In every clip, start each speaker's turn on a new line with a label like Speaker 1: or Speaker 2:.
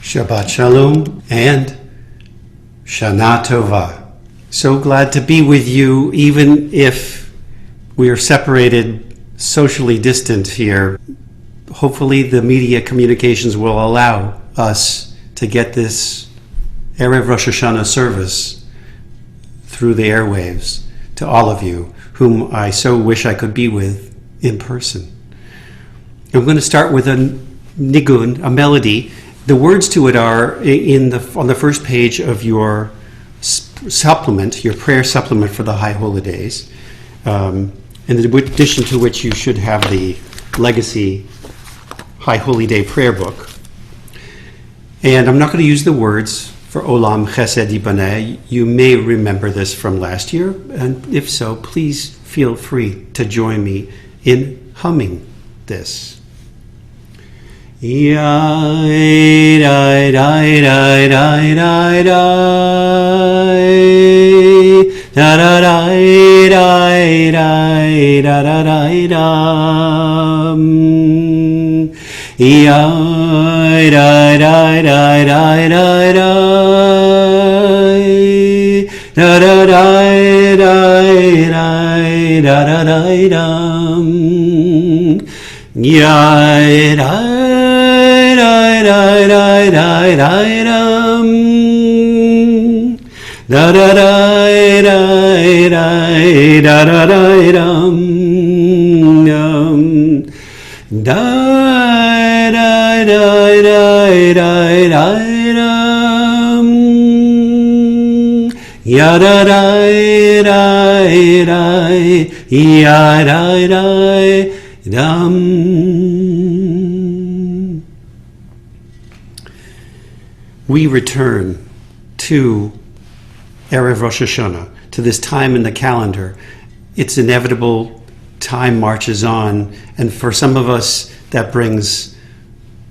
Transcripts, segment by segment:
Speaker 1: Shabbat Shalom and Shana Tova. So glad to be with you, even if we are separated, socially distant here. Hopefully the media communications will allow us to get this Erev Rosh HaShanah service through the airwaves to all of you, whom I so wish I could be with in person. I'm going to start with a nigun, a melody. The words to it are on the first page of your supplement, your prayer supplement for the High Holy Days, in addition to which you should have the Legacy High Holy Day prayer book. And I'm not going to use the words for Olam Chesed Yibaneh. You may remember this from last year, and if so, please feel free to join me in humming this. Yai dai dai dai dai dai dai da da dai dai dai da da dai dam. Yai dai dai dai dai dai dai da da dai dai dai da da dai dam. Yai dai dai dai dai dai dum da da dai dai dai da da dai dum dai dai dai dai dai dai dum ya da dai dai dai ya dai dai dum. We return to Erev Rosh HaShanah, to this time in the calendar. It's inevitable, time marches on, and for some of us that brings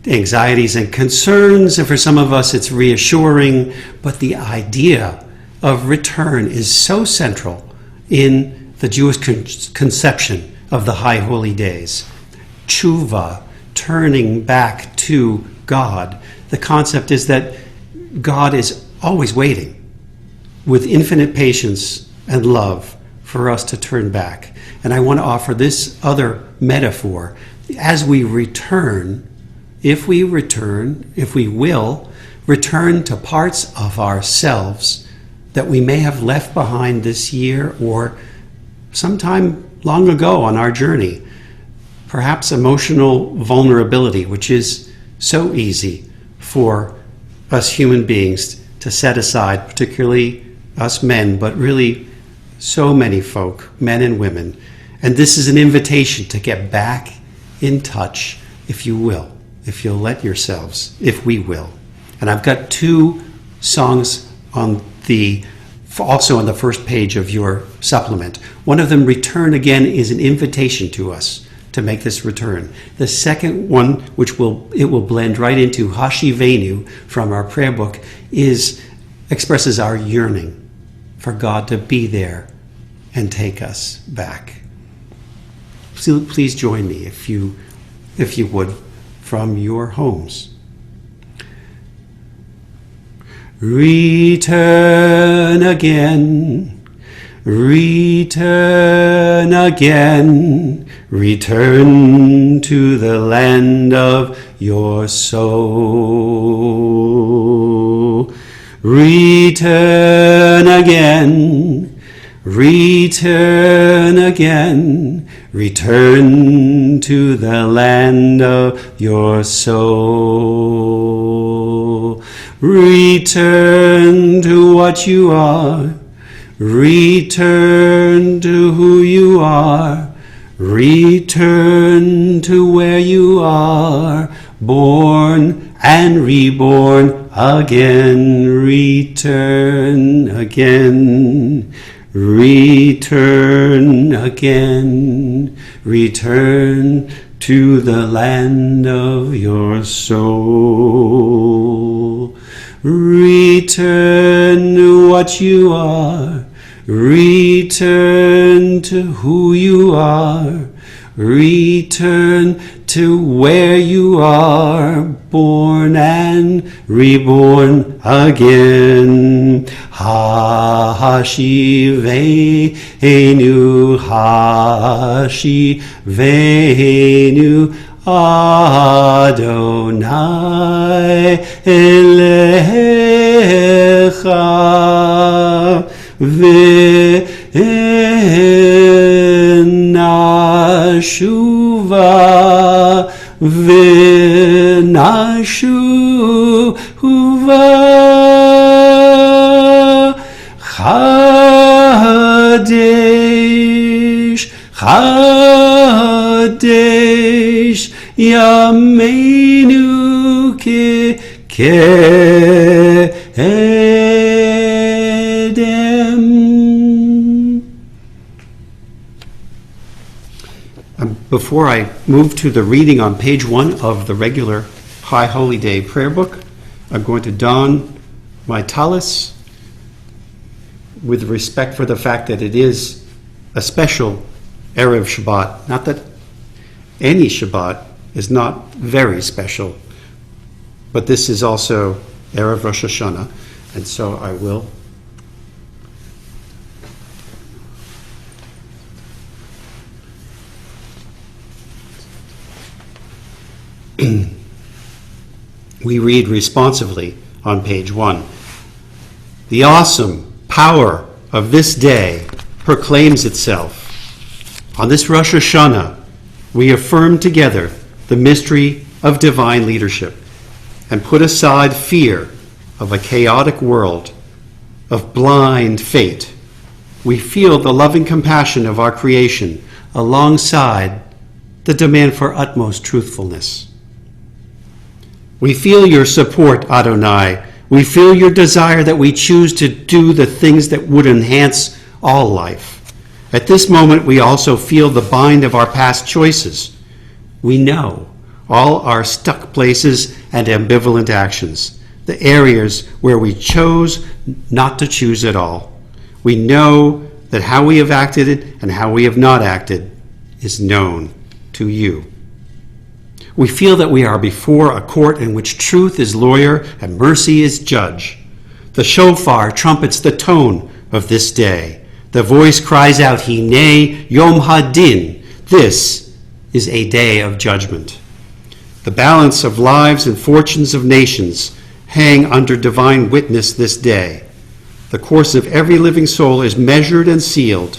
Speaker 1: anxieties and concerns, and for some of us it's reassuring, but the idea of return is so central in the Jewish conception of the High Holy Days. Tshuva, turning back to God. The concept is that God is always waiting with infinite patience and love for us to turn back. And I want to offer this other metaphor. As we return, if we will, return to parts of ourselves that we may have left behind this year or sometime long ago on our journey. Perhaps emotional vulnerability, which is so easy for us human beings to set aside, particularly us men, but really so many folk, men and women. And this is an invitation to get back in touch, if you will, if you'll let yourselves, if we will. And I've got two songs also on the first page of your supplement. One of them, Return Again, is an invitation to us to make this return. The second one, which it will blend right into Hashivenu from our prayer book, expresses our yearning for God to be there and take us back. So please join me if you would, from your homes. Return again, return again, return to the land of your soul. Return again, return again, return to the land of your soul. Return to what you are, return to who you are, return to where you are, born and reborn again. Return again, return again, return to the land of your soul. Return to what you are, return to who you are, return to where you are born and reborn again. Hashivenu, Hashivenu, Adonai Elecha V'nashuva Chadesh Chadesh Yameinu Kedem. Before I move to the reading on page 1 of the regular High Holy Day prayer book, I'm going to don my talis with respect for the fact that it is a special Erev Shabbat. Not that any Shabbat is not very special, but this is also Erev Rosh HaShanah, and so I will we read responsively on page 1. The awesome power of this day proclaims itself. On this Rosh Hashanah, we affirm together the mystery of divine leadership and put aside fear of a chaotic world, of blind fate. We feel the loving compassion of our creation alongside the demand for utmost truthfulness. We feel your support, Adonai. We feel your desire that we choose to do the things that would enhance all life. At this moment, we also feel the bind of our past choices. We know all our stuck places and ambivalent actions, the areas where we chose not to choose at all. We know that how we have acted and how we have not acted is known to you. We feel that we are before a court in which truth is lawyer and mercy is judge. The shofar trumpets the tone of this day. The voice cries out, Hinei Yom Hadin. This is a day of judgment. The balance of lives and fortunes of nations hang under divine witness this day. The course of every living soul is measured and sealed.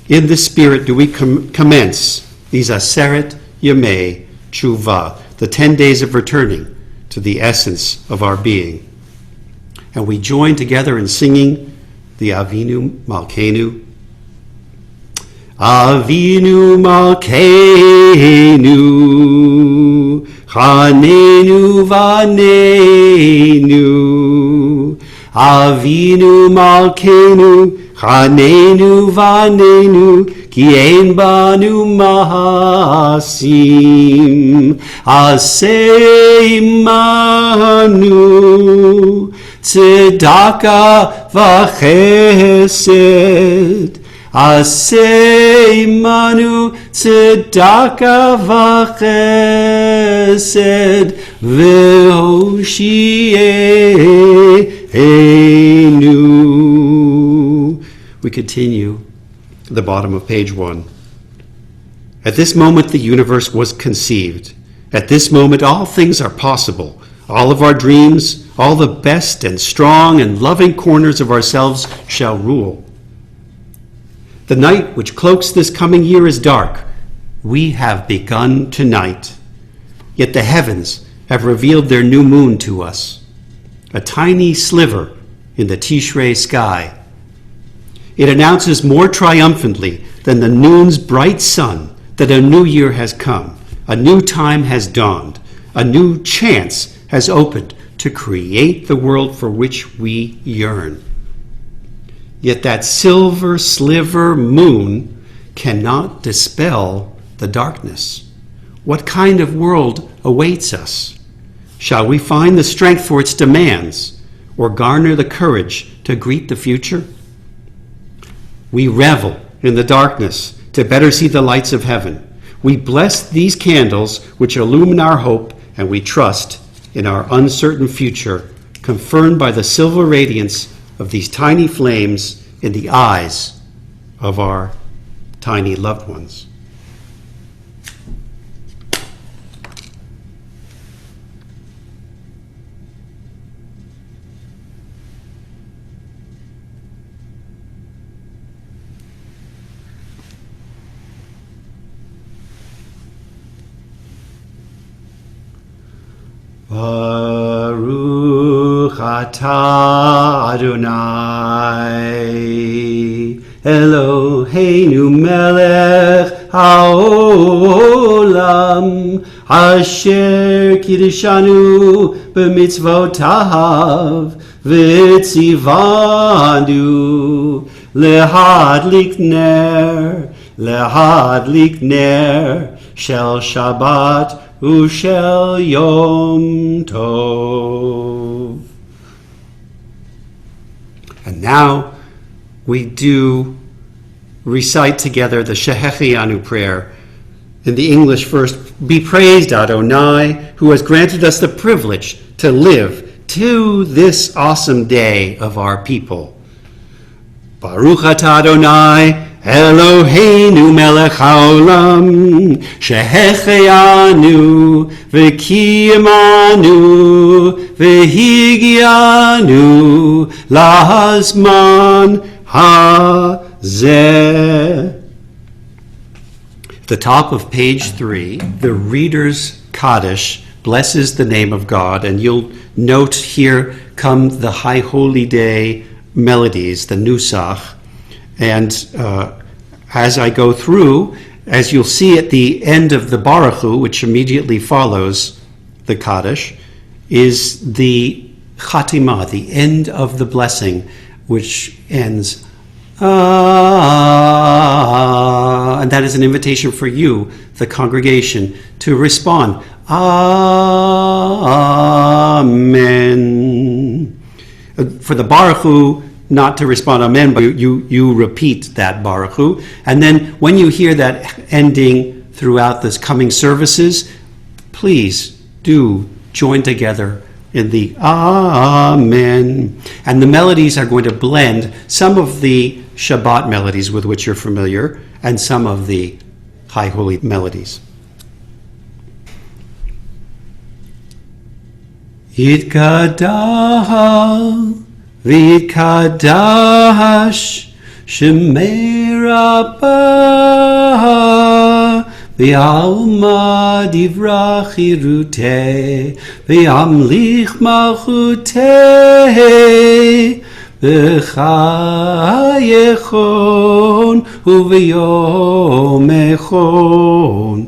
Speaker 1: In this spirit do we commence these Aseret Yemei Tshuva, the 10 days of returning to the essence of our being. And we join together in singing the Avinu Malkeinu. Avinu Malkeinu, Chanenu Vanenu. Avinu Malkeinu, Chanenu Vanenu, Ki ein banu maasim, aseh imanu, tzedakah v'chesed. Aseh imanu, tzedakah v'chesed, v'hoshienu. We continue at the bottom of page 1. At this moment the universe was conceived. At this moment all things are possible. All of our dreams, all the best and strong and loving corners of ourselves shall rule. The night which cloaks this coming year is dark. We have begun tonight. Yet the heavens have revealed their new moon to us, a tiny sliver in the Tishrei sky. It announces more triumphantly than the noon's bright sun that a new year has come, a new time has dawned, a new chance has opened to create the world for which we yearn. Yet that silver sliver moon cannot dispel the darkness. What kind of world awaits us? Shall we find the strength for its demands or garner the courage to greet the future? We revel in the darkness to better see the lights of heaven. We bless these candles which illumine our hope, and we trust in our uncertain future, confirmed by the silver radiance of these tiny flames in the eyes of our tiny loved ones. Baruch atah Adonai Eloheinu melech haolam asher kiddushanu b'mitzvotav v'tzivanu lehadlik ner shel Shabbat Ushel Yom Tov. And now we do recite together the Shehechianu prayer. In the English first, be praised Adonai, who has granted us the privilege to live to this awesome day of our people. Baruch atah Adonai, Eloheinu melech haolam, shehechianu, v'kiyamanu, v'higianu, lahazman hazeh. At the top of page 3, the Reader's Kaddish blesses the name of God, and you'll note here come the High Holy Day melodies, the Nusach. And as I go through, as you'll see at the end of the Baruch Hu, which immediately follows the Kaddish, is the Chatimah, the end of the blessing, which ends, and that is an invitation for you, the congregation, to respond, Amen. For the Baruch Hu, not to respond amen, but you repeat that Baruch Hu. And then when you hear that ending throughout this coming services, please do join together in the Amen. And the melodies are going to blend some of the Shabbat melodies with which you're familiar and some of the High Holy melodies. Yitkadal V'yitkadash Shemei Rabbah V'yalma Divra Chiruteh V'yamlich Malchuteh V'chayechon U'v'yomechon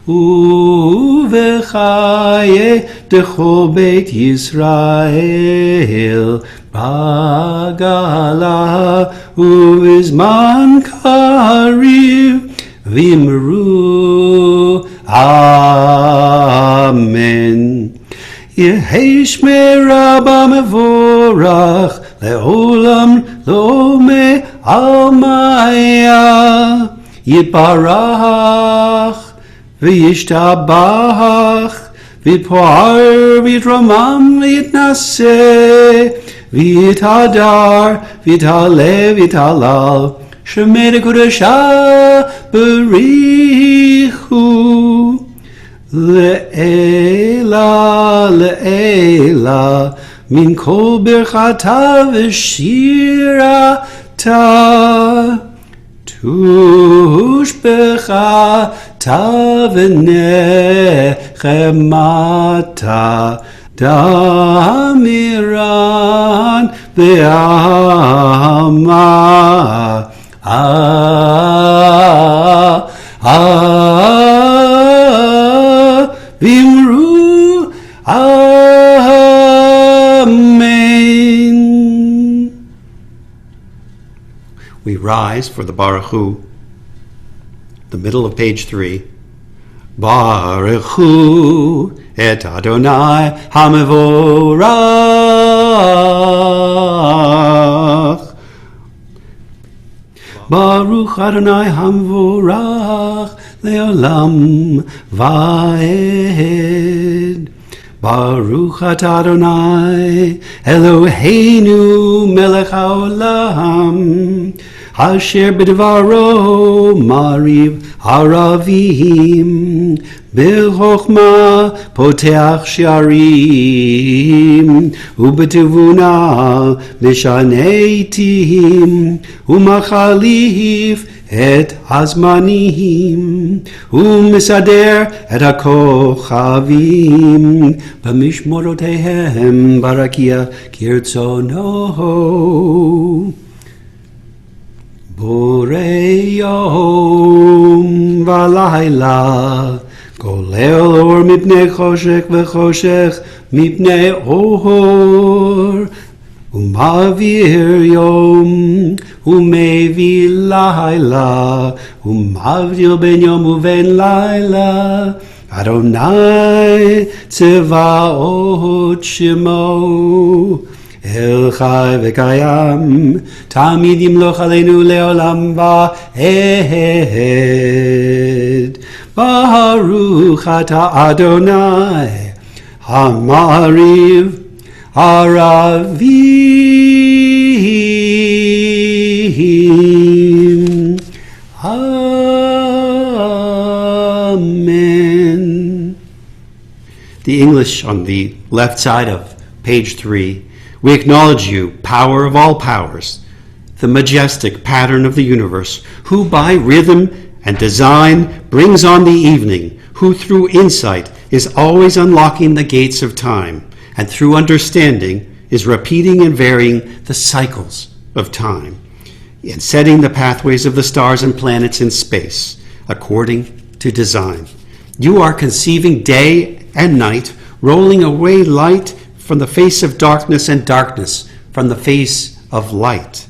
Speaker 1: U'v'chaye Dechol Beit Yisrael Bagala U'izman Kariv V'imru Amen. Yehei Shmei Rabbah Mevorach Le'olam Lo Me'almaya Yibarach V'yishtabach V'poar v'yitramam v'yitnaseh v'yitadar v'yitaleh v'yitalal Shemei Kodesha b'richu le'ela min kol birchata v'shirata tushbecha Tavenechemata Damiran Be'ama Vimru Amen. We rise for the Baruch Hu, the middle of page 3. Baruch Hu et Adonai HaMevorach. Baruch Adonai HaMevorach le'olam va'ed. Baruch atah Adonai Eloheinu melech haolam asher b'dvaro mariv haravim b'chokhmah poteach sharim ubetevuna mishaneh tim umachalif et hazmanim umisader et hakochavim b'mishmorotehem barakia kirtzono borei yom v'layla golel or mipnei choshech v'choshech mipnei or Umavir yom, umevi laila, umavdil ben yom uven laila, Adonai tzevaot shemo, El chai v'kayam, tamid yimloch aleinu leolam va'ed. Baruch atah Adonai, hamariv, Aravim. Amen. The English on the left side of page 3. We acknowledge you, power of all powers, the majestic pattern of the universe, who by rhythm and design brings on the evening, who through insight is always unlocking the gates of time, and through understanding is repeating and varying the cycles of time, and setting the pathways of the stars and planets in space according to design. You are conceiving day and night, rolling away light from the face of darkness and darkness from the face of light,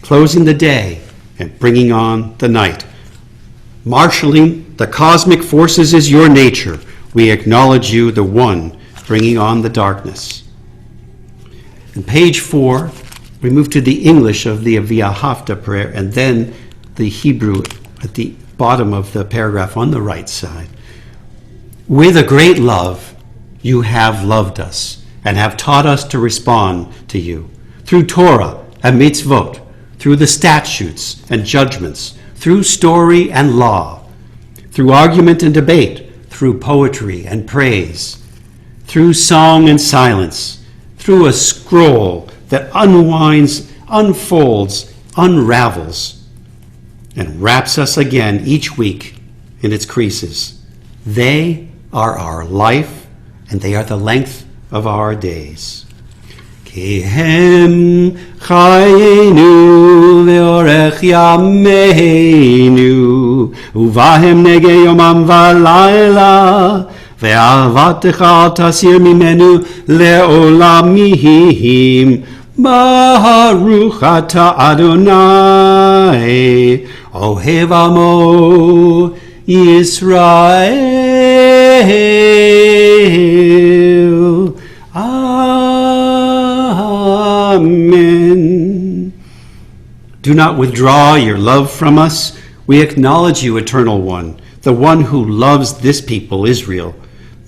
Speaker 1: closing the day and bringing on the night. Marshalling the cosmic forces is your nature. We acknowledge you, the one bringing on the darkness. In page 4, we move to the English of the V'ahavta prayer, and then the Hebrew at the bottom of the paragraph on the right side. With a great love, you have loved us and have taught us to respond to you through Torah and mitzvot, through the statutes and judgments, through story and law, through argument and debate, through poetry and praise, through song and silence, through a scroll that unwinds, unfolds, unravels, and wraps us again each week in its creases. They are our life, and they are the length of our days. Kihem chayenu ve'orech yameinu uvahem nege yomam v'layla ve'avatecha tasir mimenu le'olamihim Baruch atah Adonai ohev amo Yisrael. Amen. Do not withdraw your love from us. We acknowledge you, Eternal One, the one who loves this people, Israel.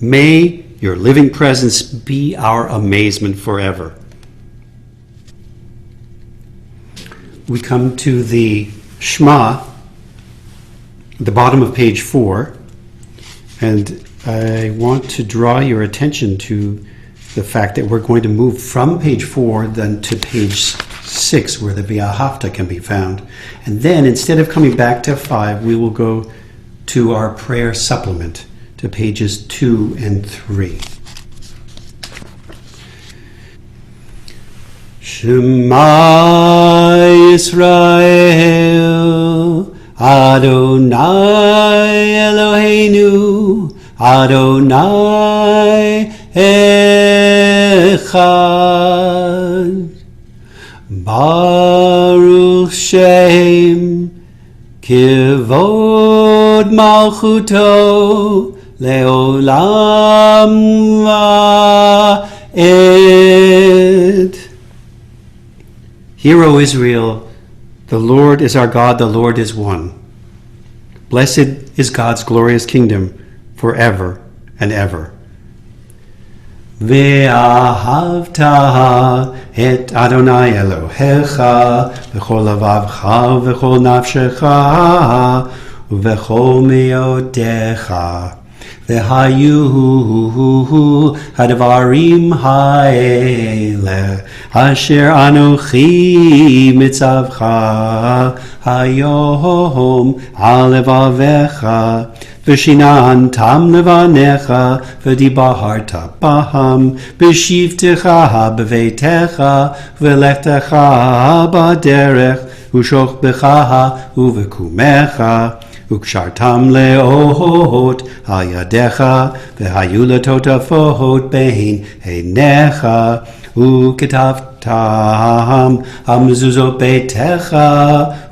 Speaker 1: May your living presence be our amazement forever. We come to the Shema, the bottom of page 4, and I want to draw your attention to the fact that we're going to move from page 4 then to page 6, where the V'ahavta can be found. And then, instead of coming back to 5, we will go to our prayer supplement, to pages 2 and 3. Shema Yisrael, Adonai Eloheinu, Adonai Echad. Baruch Shem Kivod Malchuto Leolam Va'ed. Hear, O Israel, the Lord is our God, the Lord is one. Blessed is God's glorious kingdom forever and ever. ואהבת את אדוני אלוהיך בכל לבבך ובכל נפשך ובכל מאודיך. והיו הדברים האלה אשר אנוכי מצווך היום על לבביך, ושיננתם לבניך ודיברת בהם בשבתך בביתך ולכתך בדרך ושוכבך ובקומך, וקשרתם לאות על ידיך, והיו לטוטפות בין עיניך, וכתבתם על מזוזות ביתך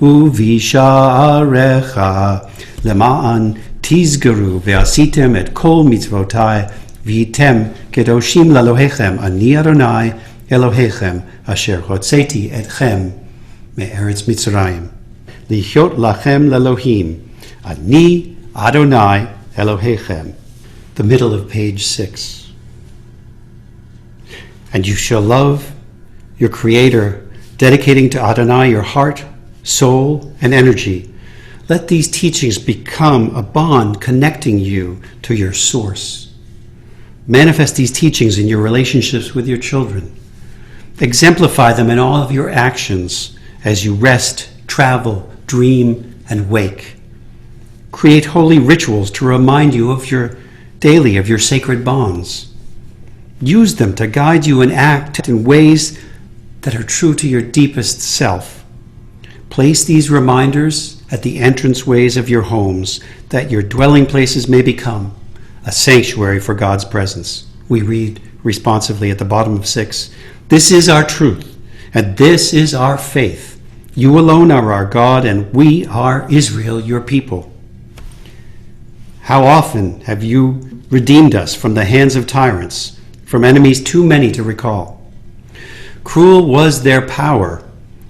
Speaker 1: ובשעריך, למען תסגרו ועשיתם את כל מצוותי, והייתם קדושים לאלוהיכם, אני אדוני אלוהיכם, אשר הוצאתי אתכם מארץ מצרים. להיות לכם לאלוהים, אני אדוני אלוהיכם. The middle of page 6. And you shall love your Creator, dedicating to Adonai your heart, soul, and energy. Let these teachings become a bond connecting you to your source. Manifest these teachings in your relationships with your children. Exemplify them in all of your actions as you rest, travel, dream, and wake. Create holy rituals to remind you of your sacred bonds. Use them to guide you and act in ways that are true to your deepest self. Place these reminders at the entranceways of your homes, that your dwelling places may become a sanctuary for God's presence. We read responsively at the bottom of 6, this is our truth, and this is our faith. You alone are our God, and we are Israel, your people. How often have you redeemed us from the hands of tyrants, from enemies too many to recall? Cruel was their power,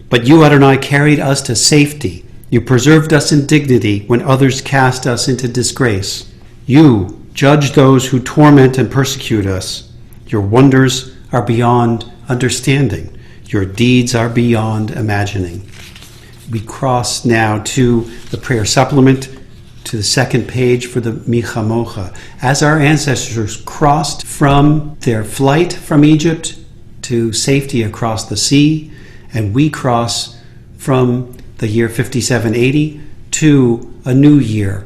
Speaker 1: but you, Adonai, carried us to safety. You preserved us in dignity when others cast us into disgrace. You judge those who torment and persecute us. Your wonders are beyond understanding. Your deeds are beyond imagining. We cross now to the prayer supplement, to the second page for the Michamocha. As our ancestors crossed from their flight from Egypt to safety across the sea, and we cross from the year 5780 to a new year.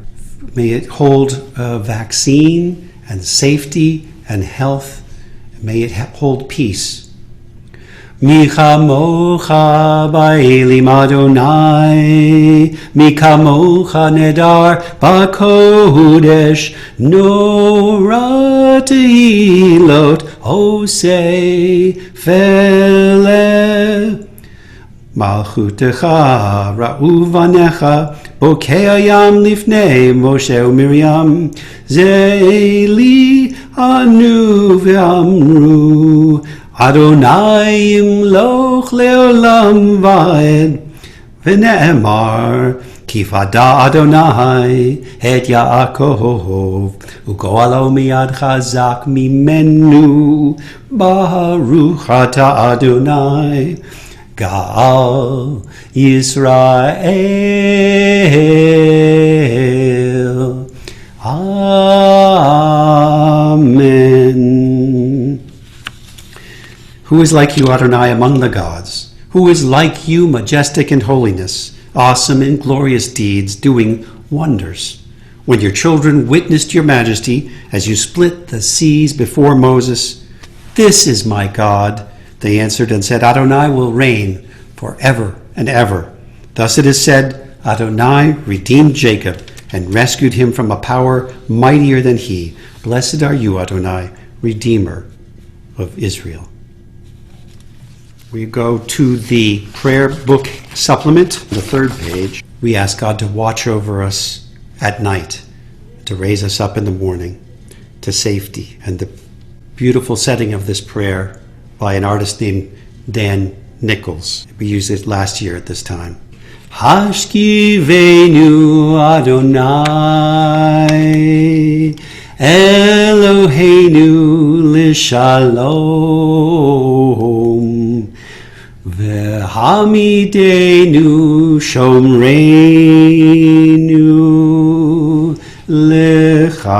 Speaker 1: May it hold vaccine and safety and health. May it hold peace. Mi chamocha ba'elim Adonai, mi kamocha nedar ba'kodesh, nora tehilot osei fele. Malchutecha ra'u vanecha, bokei hayam lifnei Moshe u'Miriam, ze'eli anu ve'amru, Adonai imloch leolam vaed, v'ne'emar, kifada Adonai et Yaakov, ugoalo miyad chazak mimenu, baruch ata Adonai, Gal Yisrael. Amen. Who is like you, Adonai, among the gods? Who is like you, majestic in holiness, awesome in glorious deeds, doing wonders? When your children witnessed your majesty as you split the seas before Moses, this is my God, they answered and said, Adonai will reign forever and ever. Thus it is said, Adonai redeemed Jacob and rescued him from a power mightier than he. Blessed are you, Adonai, Redeemer of Israel. We go to the prayer book supplement, the third page. We ask God to watch over us at night, to raise us up in the morning to safety. And the beautiful setting of this prayer by an artist named Dan Nichols. We used it last year at this time. Hashkivenu Adonai Eloheinu Lishalom V'hamidenu Shomreinu L'chaim.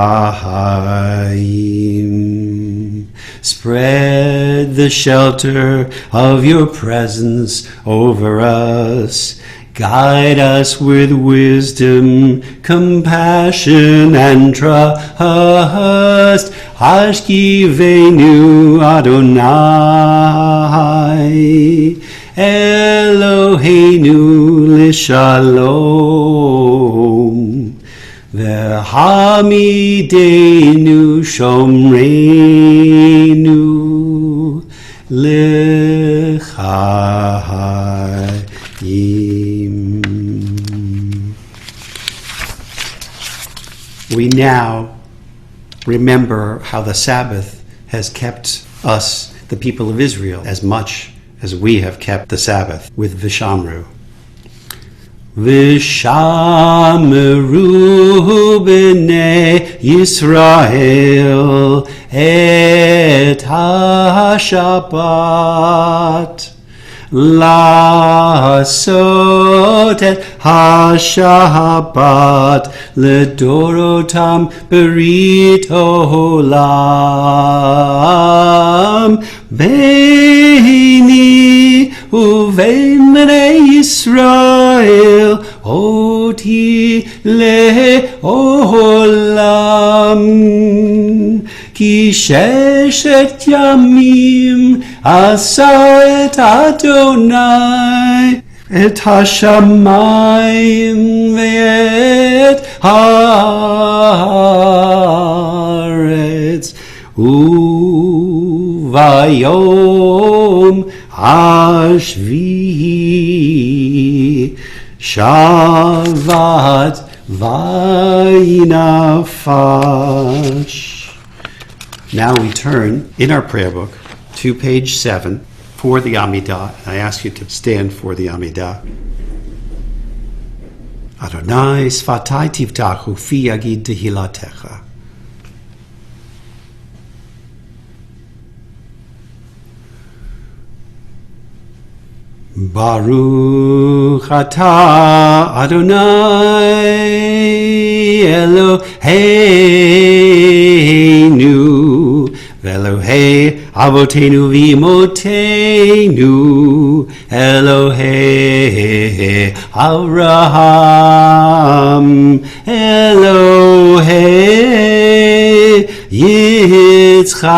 Speaker 1: Spread the shelter of your presence over us. Guide us with wisdom, compassion, and trust. Hashkivenu Adonai Eloheinu Lishalom V'hamidenu Shomreinu L'chaim. We now remember how the Sabbath has kept us, the people of Israel, as much as we have kept the Sabbath with Vishamru. Vishamru b'nei Yisrael et ha-Shabbat Lasot et ha-Shabbat ledorotam berit olam beini uvein bnei Yisrael oti le'olam ki sheshet yamim asa et Adonai et hashamayim ve'et haaretz uvayom hashvi'i shavat vayinafash. Now we turn in our prayer book to page 7 for the Amidah. I ask you to stand for the Amidah. Adonai sfatai tivtachu fi yagid tehilatecha. Baruch atah Adonai Eloheinu Ve'Elohei Avotenu v'imotenu Elohei Avraham Elohei Yitzchak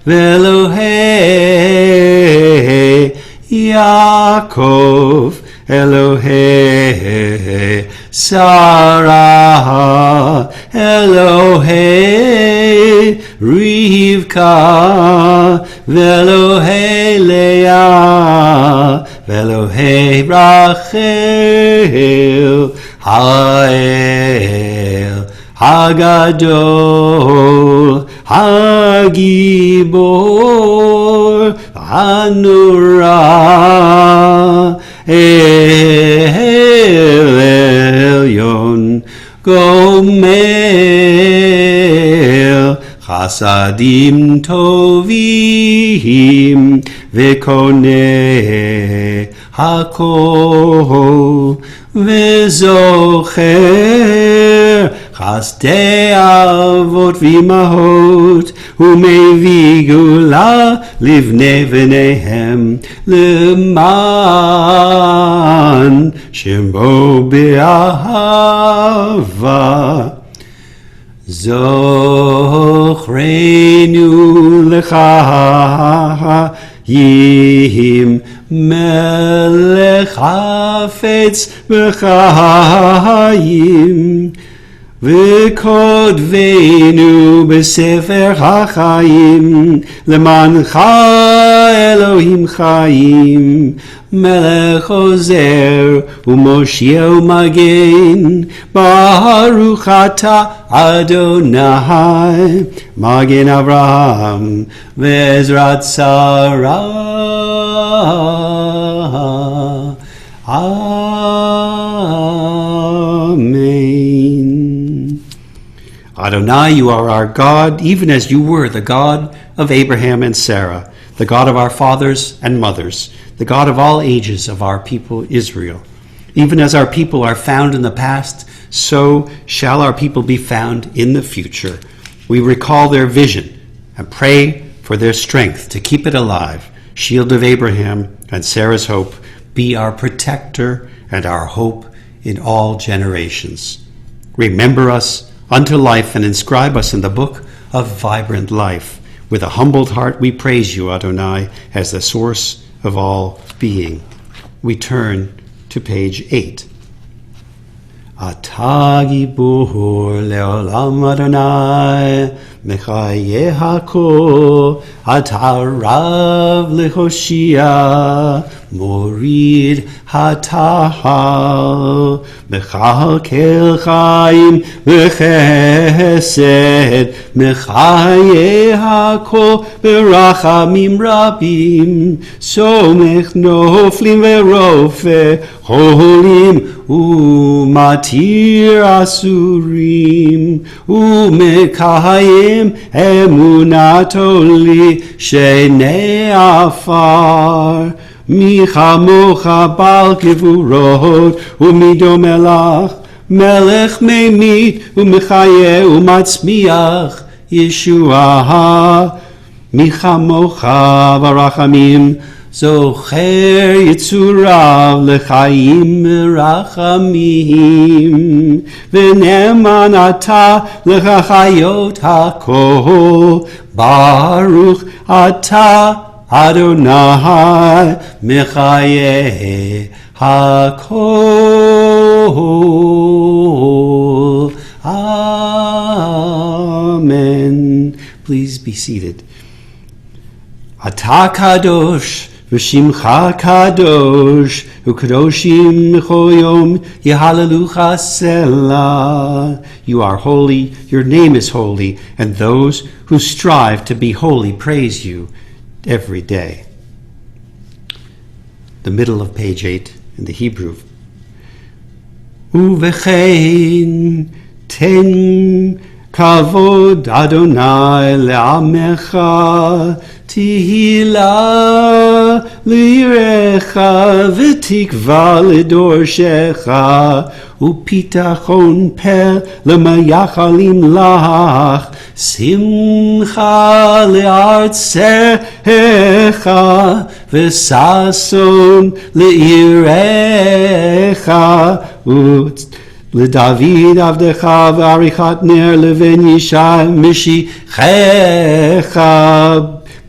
Speaker 1: Ve'Elohei Yaakov Elohei Sarah Elohei Rivka Ve'Elohei Leah Ve'Elohei Rachel Ha'el Hagadol Hagibor Hanura Elyon Gomel Chasadim Tovim V'koneh Hakol V'zocher Chasdei Avot V'imahot U'mevii Gula Livnei V'neihem L'man Shemo B'ahava Zochreinu L'chayim Melech Hafetz B'chayim V'kodvenu b'sefer ha'chayim L'mancha Elohim chayim Melech ozer u'mosheh u'magen Baruch atah Adonai Magen Avraham Ve'ezrat Sarah Amen. Adonai, you are our God, even as you were the God of Abraham and Sarah, the God of our fathers and mothers, the God of all ages of our people Israel. Even as our people are found in the past, so shall our people be found in the future. We recall their vision and pray for their strength to keep it alive. Shield of Abraham and Sarah's hope, be our protector and our hope in all generations. Remember us unto life and inscribe us in the book of vibrant life. With a humbled heart we praise you, Adonai, as the source of all being. We turn to page 8. Ata gibur leolam Adonai, mechaye hakol, ata rav lehoshia, morid hatahal, mechalkel chaim v'chesed, mechaye hakol berachamim rabim, somech noflim verofe, cholim umatir asurim, umekayim emunato li shenei afar. Michamocha bal gevurot umidom elach, melech memit umechaye umatzmiach Yeshua. Michamocha varachamim zocher yitzurav lechaim merachamim, v'neman ata lechachayot hakol, baruch ata Adonai mechaye hakol. Amen. Please be seated. Ata kadosh v'shimcha kadosh u'kadoshim b'chol yom yehallelujah selah. You are holy, your name is holy, and those who strive to be holy praise you every day. The middle of page 8 in the Hebrew. Uvechein ten kavod Adonai le'amecha, tihila lirecha v'tikva ledorshecha, upitachon per lemayachalim lach, simcha le'artzecha, v'sason le'irecha, LeDavid avdecha v'arichat ner leven yishai mishichecha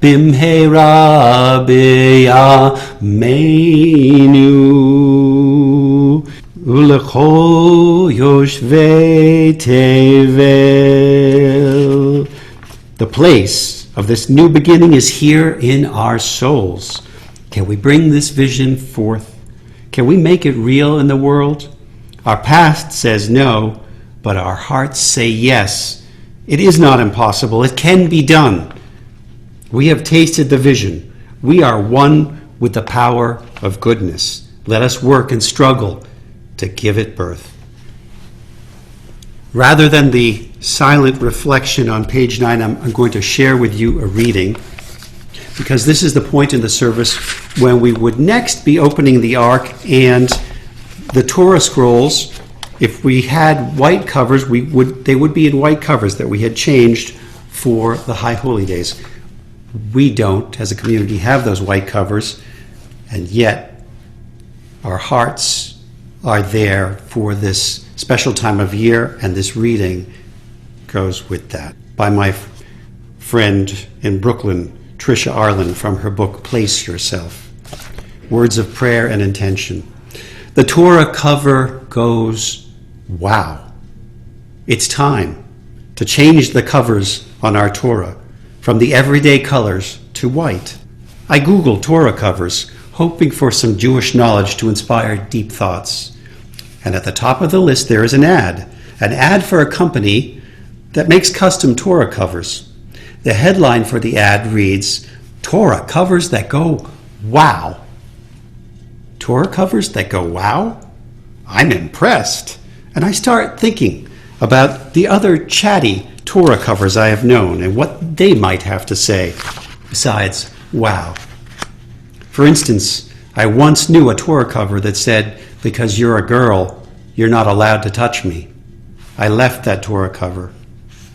Speaker 1: bimheira beyameinu ulecho yoshvei tevel. The place of this new beginning is here in our souls. Can we bring this vision forth? Can we make it real in the world? Our past says no, but our hearts say yes. It is not impossible. It can be done. We have tasted the vision. We are one with the power of goodness. Let us work and struggle to give it birth. Rather than the silent reflection on page 9, I'm going to share with you a reading, because this is the point in the service when we would next be opening the Ark, and the Torah scrolls, if we had white covers, they would be in white covers that we had changed for the High Holy Days. We don't, as a community, have those white covers, and yet our hearts are there for this special time of year, and this reading goes with that. By my friend in Brooklyn, Tricia Arlen, from her book, Place Yourself. Words of prayer and intention. The Torah cover goes, wow. It's time to change the covers on our Torah from the everyday colors to white. I Googled Torah covers, hoping for some Jewish knowledge to inspire deep thoughts. And at the top of the list there is an ad for a company that makes custom Torah covers. The headline for the ad reads, Torah covers that go, wow. Torah covers that go, wow, I'm impressed. And I start thinking about the other chatty Torah covers I have known and what they might have to say besides, wow. For instance, I once knew a Torah cover that said, because you're a girl, you're not allowed to touch me. I left that Torah cover.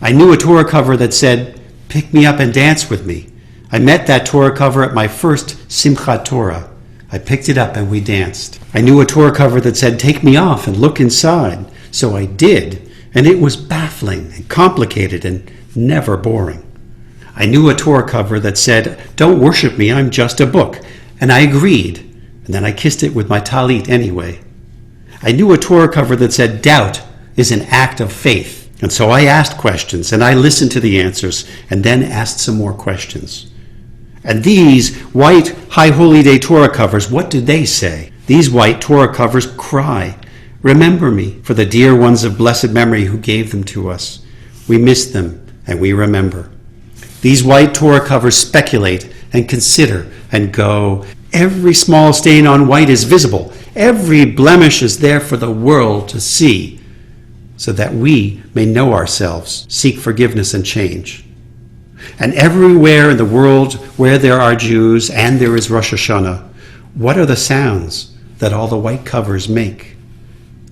Speaker 1: I knew a Torah cover that said, pick me up and dance with me. I met that Torah cover at my first Simchat Torah. I picked it up and we danced. I knew a Torah cover that said, take me off and look inside. So I did, and it was baffling and complicated and never boring. I knew a Torah cover that said, don't worship me, I'm just a book. And I agreed, and then I kissed it with my talit anyway. I knew a Torah cover that said, doubt is an act of faith. And so I asked questions, and I listened to the answers, and then asked some more questions. And these white High Holy Day Torah covers, what do they say? These white Torah covers cry, remember me for the dear ones of blessed memory who gave them to us. We miss them, and we remember. These white Torah covers speculate and consider and go, every small stain on white is visible. Every blemish is there for the world to see, so that we may know ourselves, seek forgiveness and change. And everywhere in the world where there are Jews and there is Rosh Hashanah, what are the sounds that all the white covers make?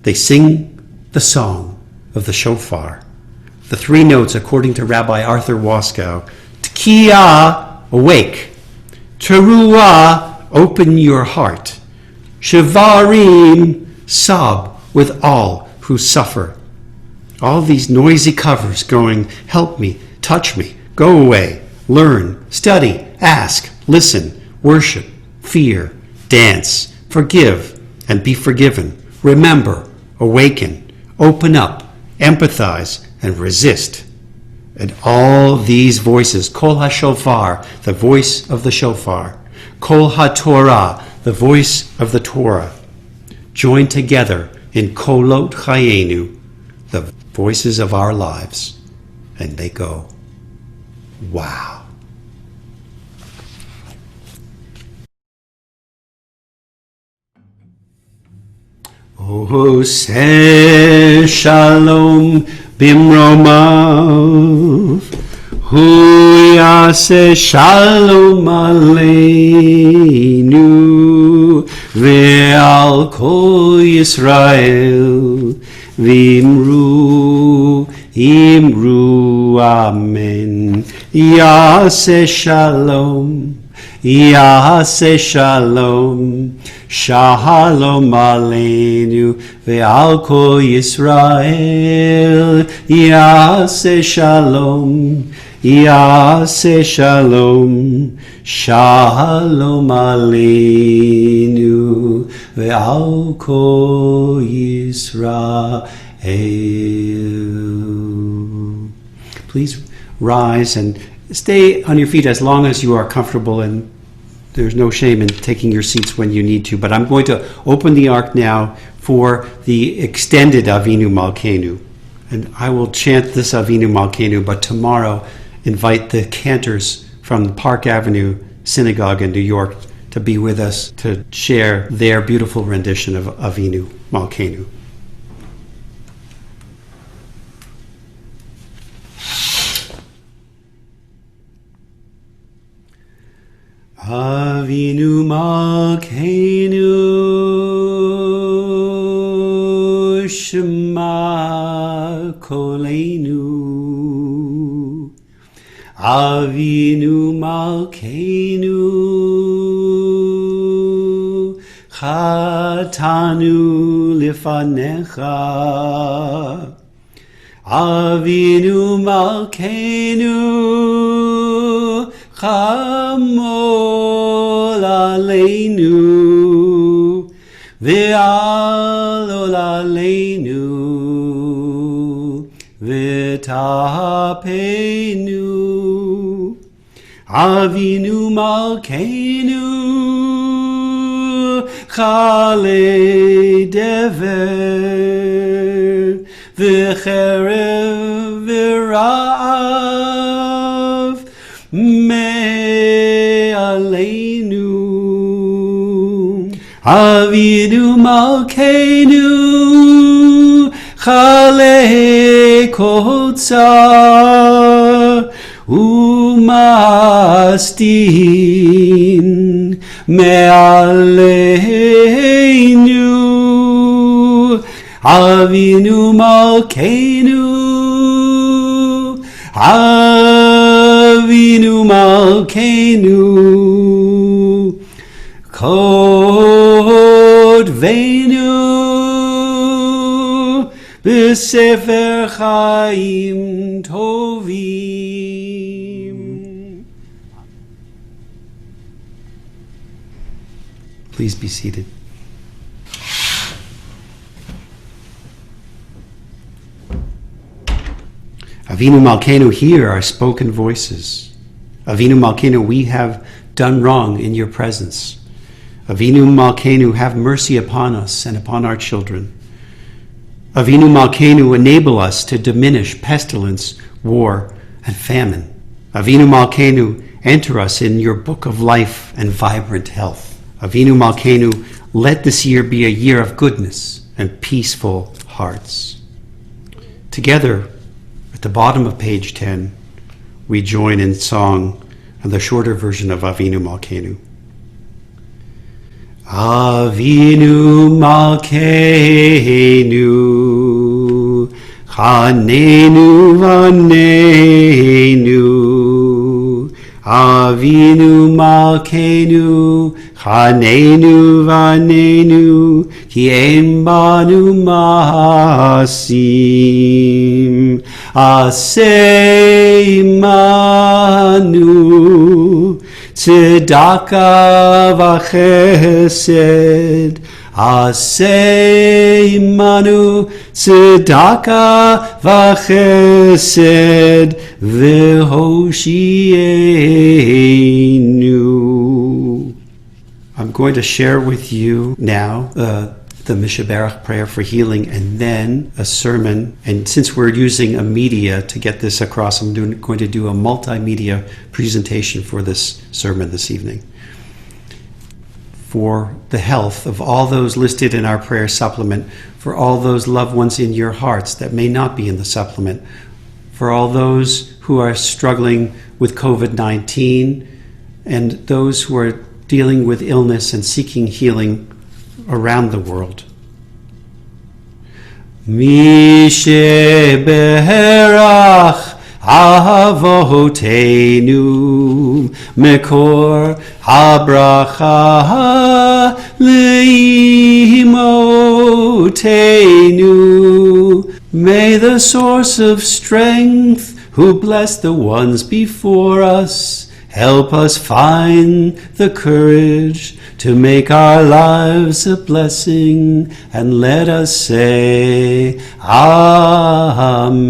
Speaker 1: They sing the song of the shofar. The three notes, according to Rabbi Arthur Waskow: T'kiah, awake. Teruah, open your heart. Shevarim, sob with all who suffer. All these noisy covers going, help me, touch me, go away, learn, study, ask, listen, worship, fear, dance, forgive, and be forgiven. Remember, awaken, open up, empathize, and resist. And all these voices, Kol HaShofar, the voice of the shofar, Kol HaTorah, the voice of the Torah, join together in Kolot Chayenu, the voices of our lives, and they go, wow. Ose shalom bimromav, hu yaseh shalom aleinu, ve'al kol Yisrael, v'imru, imru, amen. Yaseh shalom, yaseh shalom, shalom aleinu, ve'al kol Yisrael. Yaseh shalom, yaseh shalom, shalom aleinu, ve'al kol Yisrael. Please rise and stay on your feet as long as you are comfortable, and there's no shame in taking your seats when you need to. But I'm going to open the ark now for the extended Avinu Malkeinu. And I will chant this Avinu Malkeinu, but tomorrow invite the cantors from Park Avenue Synagogue in New York to be with us to share their beautiful rendition of Avinu Malkeinu. Avinu Malkeinu, Shema Koleinu. Avinu Malkeinu, Chatanu Lifanecha. Avinu Malkeinu, Chamol aleinu, ve'alol aleinu, ve'tapenu. Avinu Malkeinu, Chale dever, ve'cherev ve'ra'av, me aleinu. Avinu Malkeinu Chalei Kol Tzar Umastin Me'aleinu Avinu Malkeinu Avinu Malkeinu Kodvenu B'Sefer Chaim Tovim. Please be seated. Avinu Malkeinu, hear our spoken voices. Avinu Malkeinu, we have done wrong in your presence. Avinu Malkeinu, have mercy upon us and upon our children. Avinu Malkeinu, enable us to diminish pestilence, war, and famine. Avinu Malkeinu, enter us in your book of life and vibrant health. Avinu Malkeinu, let this year be a year of goodness and peaceful hearts. Together, at the bottom of page 10, we join in song on the shorter version of Avinu Malkeinu. Avinu Malkeinu, Chanenu Vaneinu. Avinu Malkeinu, Chanenu Vaneinu, Ki ein banu maasim. Aseh imanu tzedakah v'chesed. Aseh imanu tzedakah v'chesed v'hoshienu. I'm going to share with you now the Mishaberach prayer for healing and then a sermon. And since we're using a media to get this across, I'm going to do a multimedia presentation for this sermon this evening. For the health of all those listed in our prayer supplement, for all those loved ones in your hearts that may not be in the supplement, for all those who are struggling with COVID-19 and those who are dealing with illness and seeking healing around the world. Misheberach Avoteinu Mekor Habracha Leimotenu. May the source of strength, who blessed the ones before us, help us find the courage to make our lives a blessing, and let us say Amen.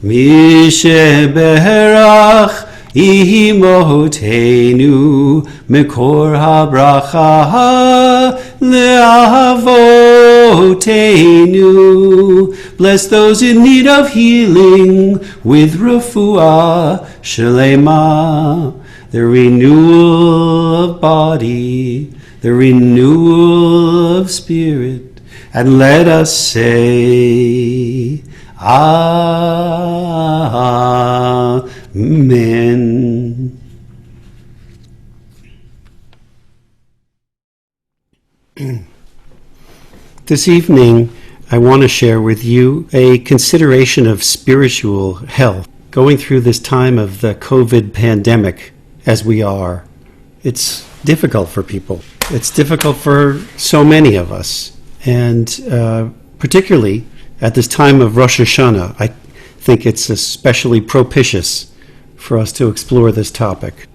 Speaker 1: Misheberach Imotenu Mekor Habracha Leavotenu. Bless those in need of healing with refuah shelema, the renewal of body, the renewal of spirit, and let us say Amen. This evening, I want to share with you a consideration of spiritual health. Going through this time of the COVID pandemic as we are, it's difficult for people. It's difficult for so many of us. And particularly at this time of Rosh HaShanah, I think it's especially propitious for us to explore this topic.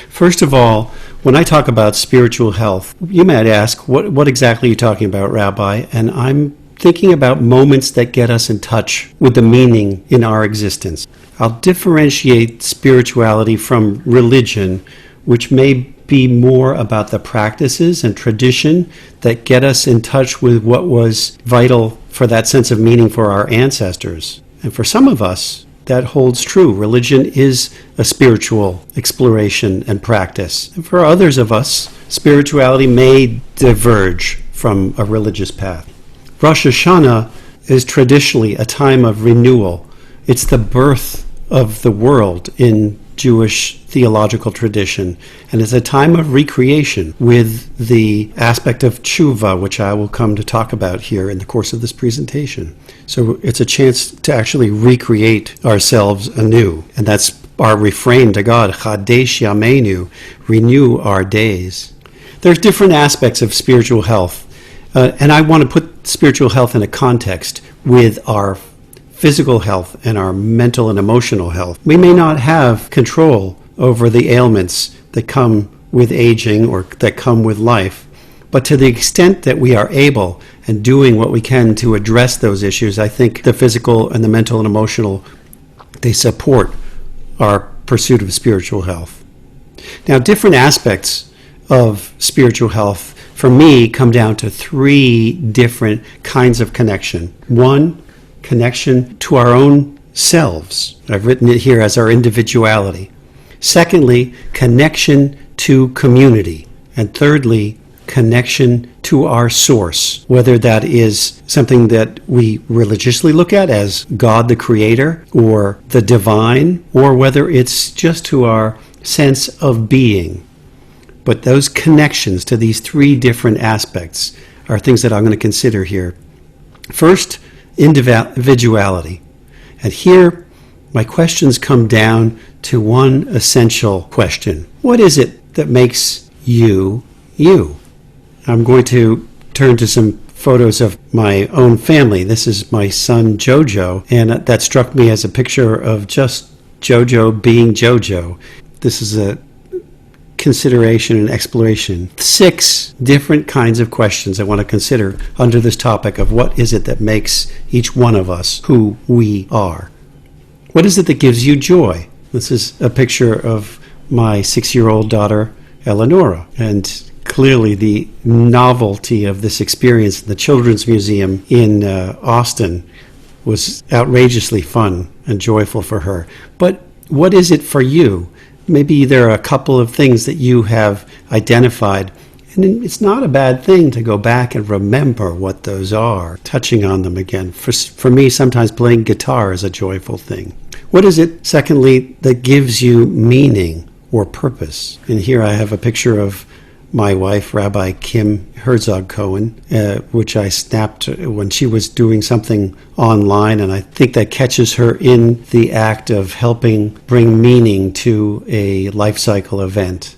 Speaker 1: First of all, when I talk about spiritual health, you might ask, what exactly are you talking about, Rabbi? And I'm thinking about moments that get us in touch with the meaning in our existence. I'll differentiate spirituality from religion, which may be more about the practices and tradition that get us in touch with what was vital for that sense of meaning for our ancestors. And for some of us, that holds true. Religion is a spiritual exploration and practice. And for others of us, spirituality may diverge from a religious path. Rosh Hashanah is traditionally a time of renewal. It's the birth of the world in Jewish theological tradition, and it's a time of recreation with the aspect of tshuva, which I will come to talk about here in the course of this presentation. So it's a chance to actually recreate ourselves anew, and that's our refrain to God, Chadesh Yameinu, renew our days. There's different aspects of spiritual health, and I want to put spiritual health in a context with our physical health and our mental and emotional health. We may not have control over the ailments that come with aging or that come with life, but to the extent that we are able and doing what we can to address those issues, I think the physical and the mental and emotional, they support our pursuit of spiritual health. Now, different aspects of spiritual health for me come down to three different kinds of connection. One, connection to our own selves. I've written it here as our individuality. Secondly, connection to community. And thirdly, connection to our source, whether that is something that we religiously look at as God the Creator or the divine, or whether it's just to our sense of being. But those connections to these three different aspects are things that I'm going to consider here. First, individuality. And here, my questions come down to one essential question. What is it that makes you, you? I'm going to turn to some photos of my own family. This is my son, Jojo, and that struck me as a picture of just Jojo being Jojo. This is a consideration and exploration. 6 different kinds of questions I want to consider under this topic of what is it that makes each one of us who we are. What is it that gives you joy? This is a picture of my 6-year-old daughter, Eleonora, and clearly the novelty of this experience in the Children's Museum in Austin was outrageously fun and joyful for her. But what is it for you? Maybe there are a couple of things that you have identified, and it's not a bad thing to go back and remember what those are, touching on them again. For me, sometimes playing guitar is a joyful thing. What is it, secondly, that gives you meaning or purpose? And here I have a picture of my wife, Rabbi Kim Herzog-Cohen, which I snapped when she was doing something online, and I think that catches her in the act of helping bring meaning to a life cycle event.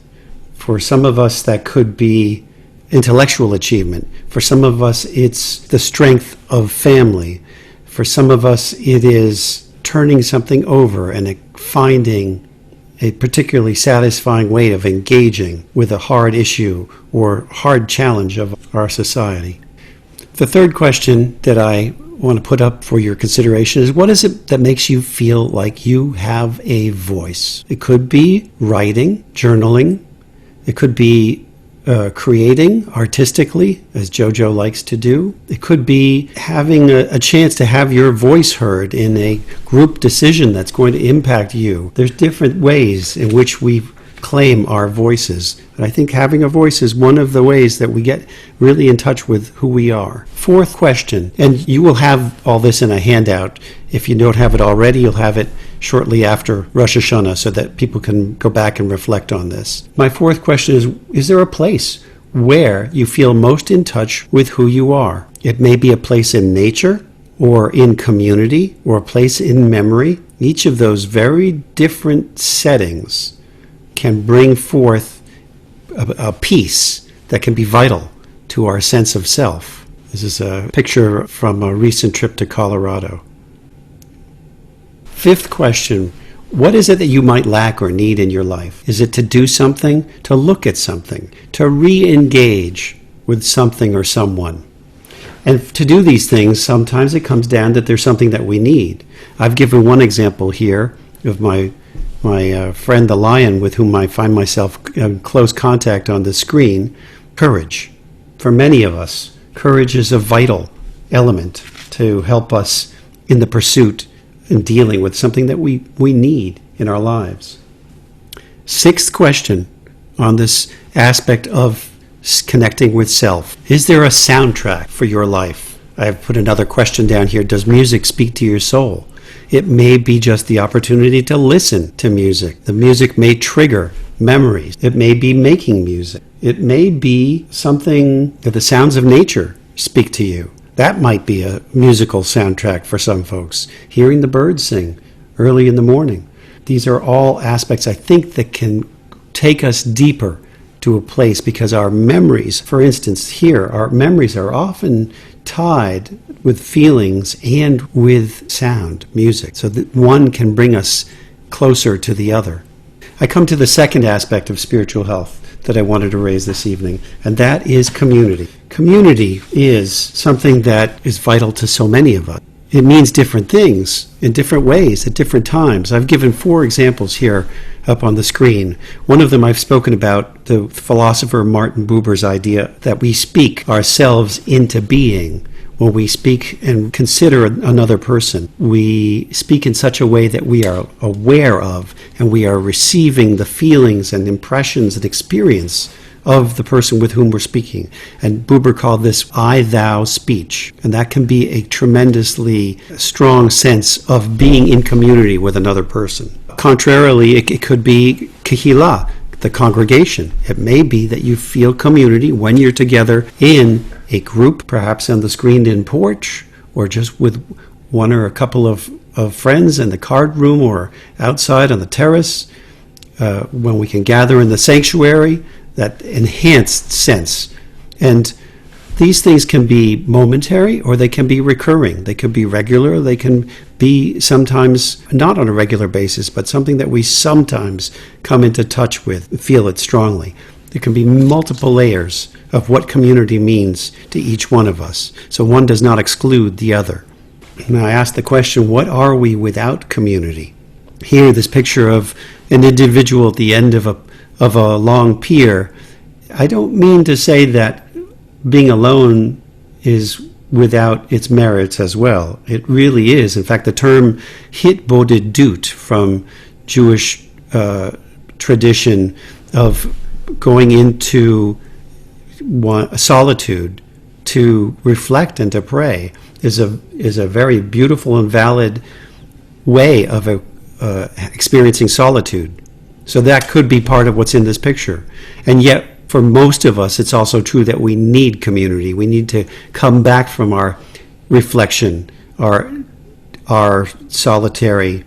Speaker 1: For some of us, that could be intellectual achievement. For some of us, it's the strength of family. For some of us, it is turning something over and finding a particularly satisfying way of engaging with a hard issue or hard challenge of our society. The third question that I want to put up for your consideration is, what is it that makes you feel like you have a voice? It could be writing, journaling. It could be creating artistically, as Jojo likes to do. It could be having a chance to have your voice heard in a group decision that's going to impact you. There's different ways in which we claim our voices. And I think having a voice is one of the ways that we get really in touch with who we are. Fourth question, and you will have all this in a handout. If you don't have it already, you'll have it shortly after Rosh Hashanah so that people can go back and reflect on this. My fourth question is there a place where you feel most in touch with who you are? It may be a place in nature or in community or a place in memory. Each of those very different settings can bring forth a piece that can be vital to our sense of self. This is a picture from a recent trip to Colorado. Fifth question, what is it that you might lack or need in your life? Is it to do something, to look at something, to re-engage with something or someone? And to do these things, sometimes it comes down that there's something that we need. I've given one example here of my friend the lion, with whom I find myself in close contact on the screen. Courage. For many of us, courage is a vital element to help us in the pursuit and dealing with, something that we need in our lives. Sixth question on this aspect of connecting with self. Is there a soundtrack for your life? I have put another question down here. Does music speak to your soul? It may be just the opportunity to listen to music. The music may trigger memories. It may be making music. It may be something that the sounds of nature speak to you. That might be a musical soundtrack for some folks. Hearing the birds sing early in the morning. These are all aspects, I think, that can take us deeper to a place, because our memories, for instance, here, our memories are often tied with feelings and with sound, music, so that one can bring us closer to the other. I come to the second aspect of spiritual health that I wanted to raise this evening, and that is community. Community is something that is vital to so many of us. It means different things in different ways at different times. I've given 4 examples here up on the screen. One of them I've spoken about, the philosopher Martin Buber's idea that we speak ourselves into being. When we speak and consider another person, we speak in such a way that we are aware of and we are receiving the feelings and impressions and experience of the person with whom we're speaking. And Buber called this I-thou speech. And that can be a tremendously strong sense of being in community with another person. Contrarily, it could be kehillah, the congregation. It may be that you feel community when you're together in a group, perhaps on the screened-in porch, or just with one or a couple of friends in the card room or outside on the terrace, when we can gather in the sanctuary, that enhanced sense. And these things can be momentary or they can be recurring. They can be regular. They can be sometimes not on a regular basis, but something that we sometimes come into touch with, feel it strongly. There can be multiple layers of what community means to each one of us. So one does not exclude the other. And I ask the question, what are we without community? Here, this picture of an individual at the end of a long pier. I don't mean to say that being alone is without its merits as well. It really is. In fact, the term hitbodedut from Jewish tradition of going into solitude to reflect and to pray is a very beautiful and valid way of experiencing solitude. So that could be part of what's in this picture. And yet, for most of us, it's also true that we need community. We need to come back from our reflection, our solitary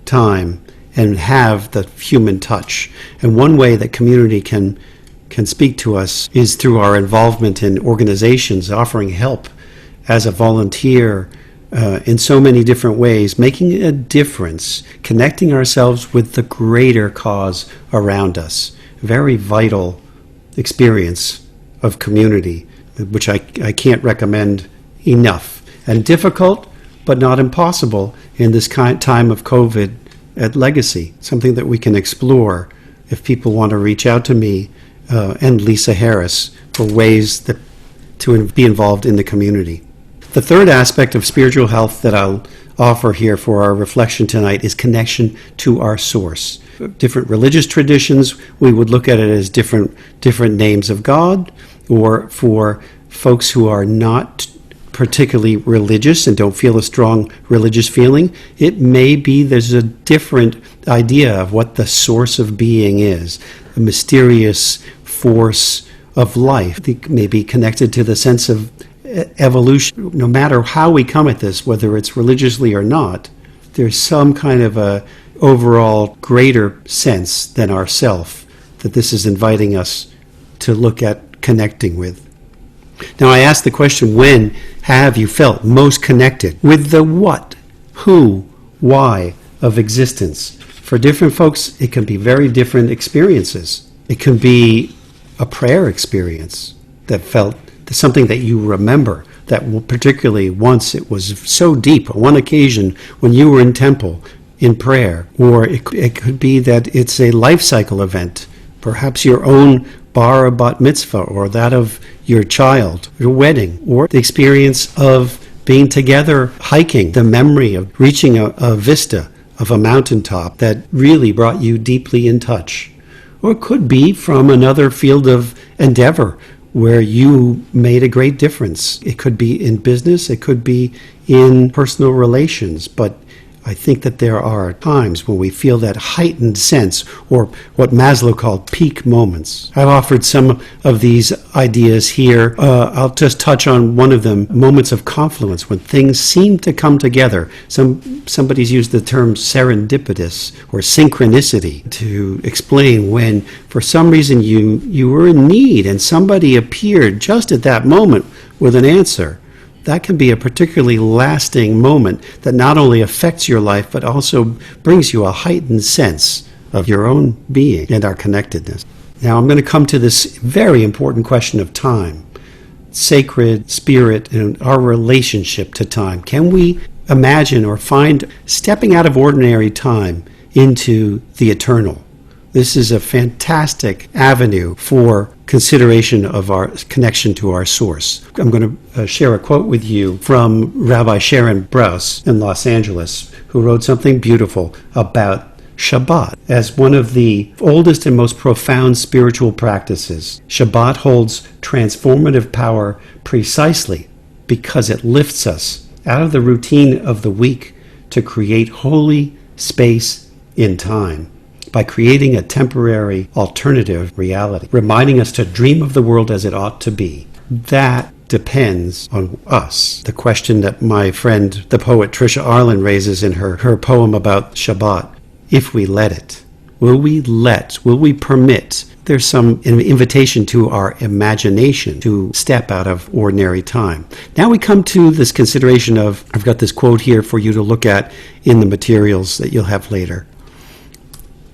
Speaker 1: time, and have the human touch. And one way that community can speak to us is through our involvement in organizations, offering help as a volunteer, in so many different ways, making a difference, connecting ourselves with the greater cause around us. Very vital experience of community, which I can't recommend enough. And difficult, but not impossible in this time of COVID at Legacy. Something that we can explore if people want to reach out to me and Lisa Harris for ways to be involved in the community. The third aspect of spiritual health that I'll offer here for our reflection tonight is connection to our source. Different religious traditions, we would look at it as different names of God, or for folks who are not particularly religious and don't feel a strong religious feeling, it may be there's a different idea of what the source of being is, a mysterious force of life. It may be connected to the sense of evolution. No matter how we come at this, whether it's religiously or not, there's some kind of a overall greater sense than ourself that this is inviting us to look at connecting with. Now, I ask the question, when have you felt most connected with the what, who, why of existence? For different folks, it can be very different experiences. It can be a prayer experience that felt something that you remember, that particularly once it was so deep, on one occasion when you were in temple in prayer. Or it could be that it's a life cycle event, perhaps your own bat mitzvah, or that of your child, your wedding, or the experience of being together, hiking, the memory of reaching a vista of a mountaintop that really brought you deeply in touch. Or it could be from another field of endeavor where you made a great difference. It could be in business, it could be in personal relations, but I think that there are times when we feel that heightened sense, or what Maslow called peak moments. I've offered some of these ideas here. I'll just touch on one of them, moments of confluence, when things seem to come together. Somebody's used the term serendipitous or synchronicity to explain when, for some reason, you were in need and somebody appeared just at that moment with an answer. That can be a particularly lasting moment that not only affects your life, but also brings you a heightened sense of your own being and our connectedness. Now I'm going to come to this very important question of time, sacred spirit, and our relationship to time. Can we imagine or find stepping out of ordinary time into the eternal? This is a fantastic avenue for consideration of our connection to our source. I'm going to share a quote with you from Rabbi Sharon Brous in Los Angeles, who wrote something beautiful about Shabbat. As one of the oldest and most profound spiritual practices, Shabbat holds transformative power precisely because it lifts us out of the routine of the week to create holy space in time, by creating a temporary alternative reality, reminding us to dream of the world as it ought to be. That depends on us. The question that my friend, the poet Trisha Arlen, raises in her poem about Shabbat: if we let it, will we permit? There's some invitation to our imagination to step out of ordinary time. Now we come to this consideration of, I've got this quote here for you to look at in the materials that you'll have later.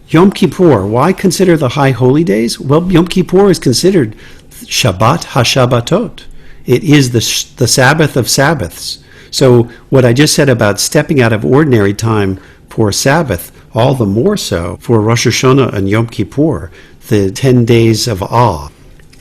Speaker 1: Yom Kippur, why consider the high holy days? Well, Yom Kippur is considered Shabbat HaShabbatot. It is the Sabbath of Sabbaths. So what I just said about stepping out of ordinary time for Sabbath, all the more so for Rosh Hashanah and Yom Kippur, the 10 days of awe.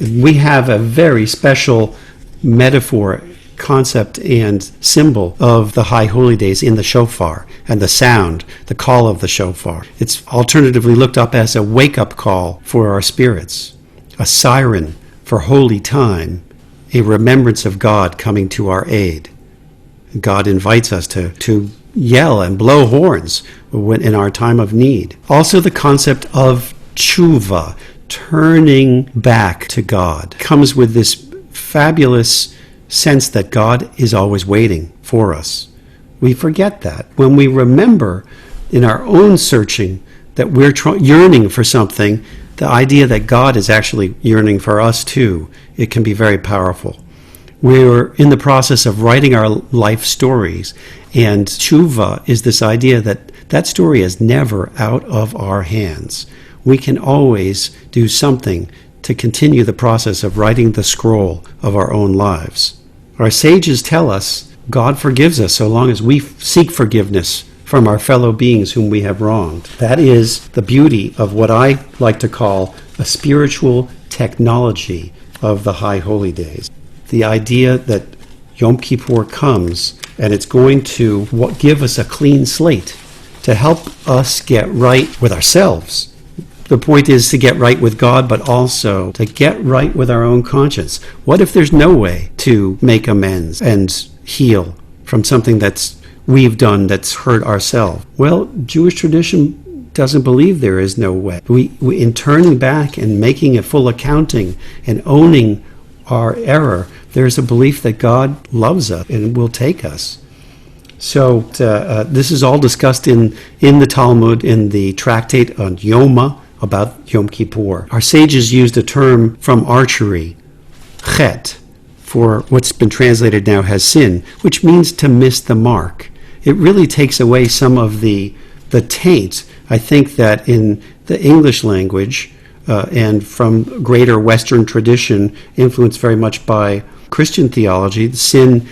Speaker 1: We have a very special metaphor, concept, and symbol of the high holy days in the shofar and the sound, the call of the shofar. It's alternatively looked up as a wake-up call for our spirits, a siren for holy time, a remembrance of God coming to our aid. God invites us to yell and blow horns in our time of need. Also the concept of tshuva, turning back to God, comes with this fabulous sense that God is always waiting for us. We forget that. When we remember in our own searching that we're yearning for something, the idea that God is actually yearning for us too, it can be very powerful. We're in the process of writing our life stories, and tshuva is this idea that that story is never out of our hands. We can always do something to continue the process of writing the scroll of our own lives. Our sages tell us God forgives us so long as we seek forgiveness from our fellow beings whom we have wronged. That is the beauty of what I like to call a spiritual technology of the high holy days. The idea that Yom Kippur comes and it's going to give us a clean slate to help us get right with ourselves. The point is to get right with God, but also to get right with our own conscience. What if there's no way to make amends and heal from something we've done that's hurt ourselves? Well, Jewish tradition doesn't believe there is no way. We in turning back and making a full accounting and owning our error, there's a belief that God loves us and will take us. So this is all discussed in the Talmud, in the tractate on Yoma, about Yom Kippur. Our sages used a term from archery, chet, for what's been translated now as sin, which means to miss the mark. It really takes away some of the taint. I think that in the English language and from greater Western tradition, influenced very much by Christian theology, sin